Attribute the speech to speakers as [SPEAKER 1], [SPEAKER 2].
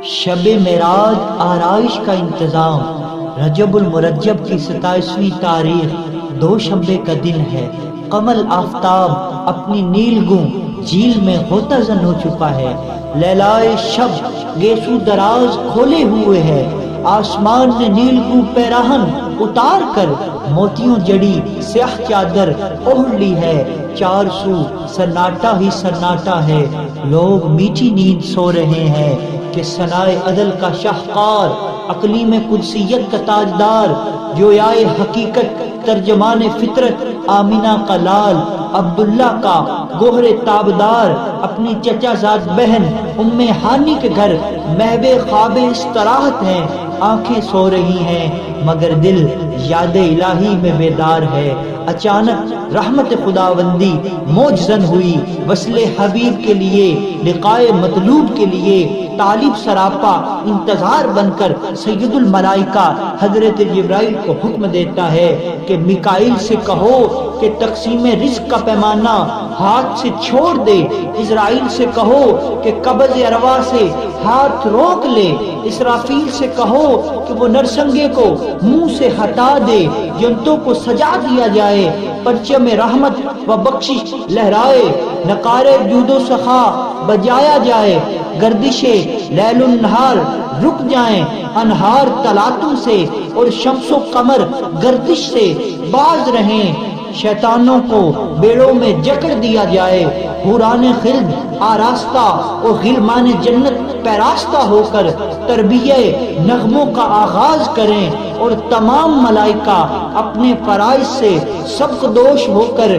[SPEAKER 1] شب معراج آرائش کا انتظام۔ رجب المرجب کی 27ویں تاریخ دوشنبے کا دن ہے۔ قمر آفتاب اپنی نیلگوں جھیل میں غوطہ-زن ہو چکا ہے۔ لیلائے شب گیسو دراز کھولے ہوئے ہے۔ آسمان نے نیلگوں پیراہن اتار کر موتیوں جڑی سیاہ چادر اوڑھ لی ہے۔ چار سو سناٹا ہی سناٹا ہے۔ لوگ میٹھی نیند سو رہے ہیں کہ ثنائے عدل کا شاہکار، اقلیم قدسیت کا تاجدار، جویائے حقیقت، ترجمان فطرت، آمینہ کا لال، عبداللہ کا گوہر تابدار، اپنی چچا زاد بہن ام ہانی کے گھر محو خواب استراحت ہیں۔ آنکھیں سو رہی ہیں مگر دل یاد الہی میں بیدار ہے۔ اچانک رحمت خداوندی موج-زن ہوئی۔ وصل حبیب کے لیے، لقائے مطلوب کے لیے طالب سراپا انتظار بن کر سید الملائکہ حضرت جبرائیل کو حکم دیتا ہے کہ میکائیل سے کہو کہ تقسیم رزق کا پیمانہ ہاتھ سے چھوڑ دے۔ اسرائیل سے کہو کہ قبض ارواح سے ہاتھ روک لے۔ اسرافیل سے کہو کہ وہ نرسنگے کو منہ سے ہٹا دے۔ جنتوں کو سجا دیا جائے، پرچم رحمت و بخشش لہرائے، نقارے جود و سخا بجایا جائے، گردش لیل النہار رک جائیں، انہار تلاطم سے اور شمس و قمر گردش سے باز رہیں، شیطانوں کو بیڑوں میں جکڑ دیا جائے، حوران خلد آراستہ اور غلمان جنت پیراستہ ہو کر تربیہ نغموں کا آغاز کریں، اور تمام ملائکہ اپنے فرائض سے سبکدوش ہو کر